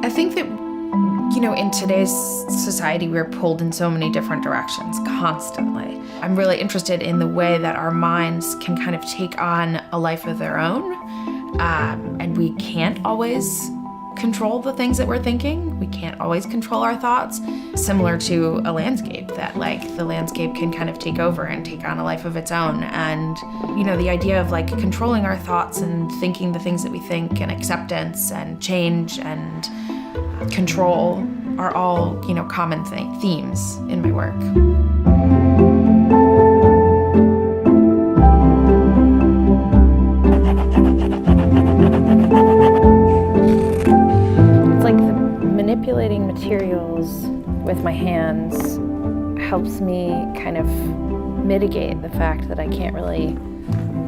I think that, in today's society, we're pulled in so many different directions constantly. I'm really interested in the way that our minds can kind of take on a life of their own. And we can't always control the things that we're thinking. We can't always control our thoughts. Similar to a landscape, that the landscape can kind of take over and take on a life of its own. And, the idea of controlling our thoughts and thinking the things that we think, and acceptance and change and control are all, common themes in my work. Manipulating materials with my hands helps me kind of mitigate the fact that I can't really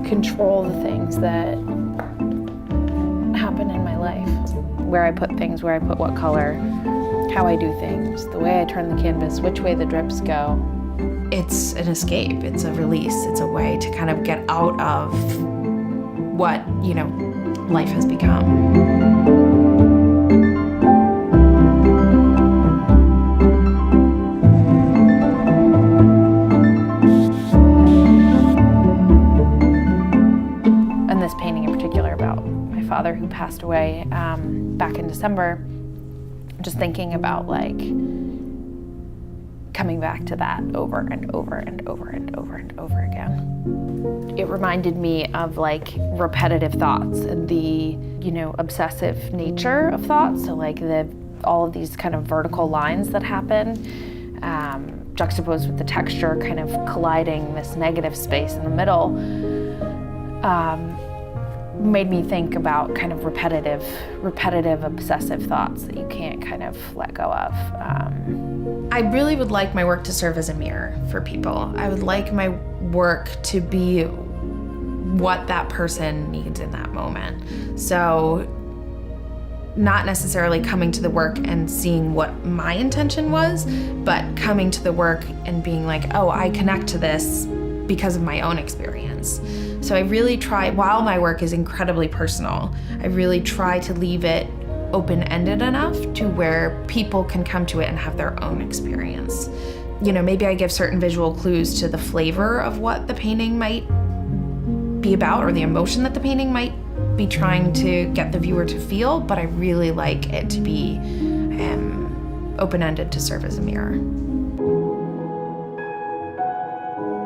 control the things that happen in my life. Where I put things, where I put what color, how I do things, the way I turn the canvas, which way the drips go. It's an escape, it's a release, it's a way to kind of get out of what, life has become. Father who passed away back in December, just thinking about coming back to that over and over and over and over and over again. It reminded me of repetitive thoughts and the obsessive nature of thoughts. So all of these kind of vertical lines that happen, juxtaposed with the texture kind of colliding this negative space in the middle. Made me think about kind of repetitive, obsessive thoughts that you can't kind of let go of. I really would like my work to serve as a mirror for people. I would like my work to be what that person needs in that moment. So not necessarily coming to the work and seeing what my intention was, but coming to the work and being oh, I connect to this because of my own experience. So I really try, while my work is incredibly personal, I really try to leave it open-ended enough to where people can come to it and have their own experience. Maybe I give certain visual clues to the flavor of what the painting might be about, or the emotion that the painting might be trying to get the viewer to feel, but I really like it to be open-ended to serve as a mirror.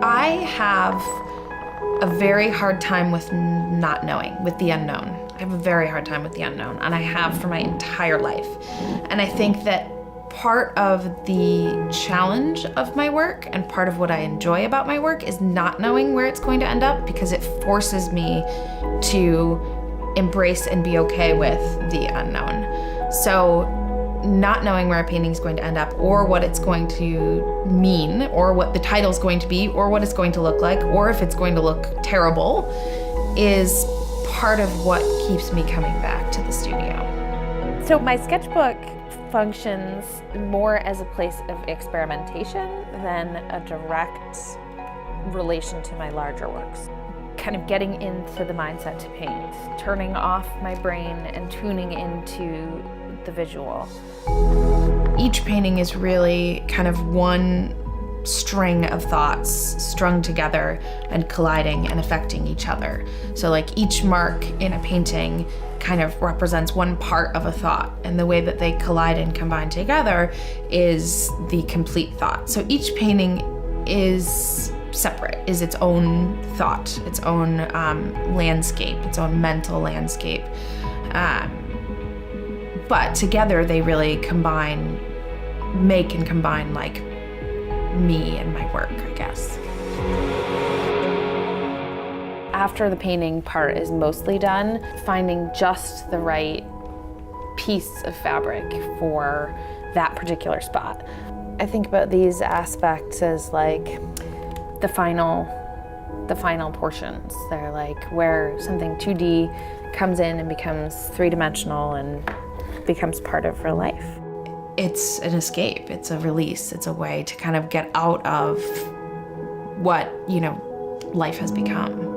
I have a very hard time with not knowing, with the unknown. I have a very hard time with the unknown, and I have for my entire life. And I think that part of the challenge of my work and part of what I enjoy about my work is not knowing where it's going to end up, because it forces me to embrace and be okay with the unknown. So not knowing where a painting is going to end up, or what it's going to mean, or what the title's going to be, or what it's going to look like, or if it's going to look terrible, is part of what keeps me coming back to the studio. So my sketchbook functions more as a place of experimentation than a direct relation to my larger works. Kind of getting into the mindset to paint, turning off my brain and tuning into the visual. Each painting is really kind of one string of thoughts strung together and colliding and affecting each other. So each mark in a painting kind of represents one part of a thought, and the way that they collide and combine together is the complete thought. So each painting is separate, is its own thought, its own landscape, its own mental landscape. But together they really make and combine me and my work, I guess. After the painting part is mostly done, finding just the right piece of fabric for that particular spot. I think about these aspects as the final portions. They're where something 2D comes in and becomes three-dimensional and becomes part of real life. It's an escape, it's a release, it's a way to kind of get out of what, life has become.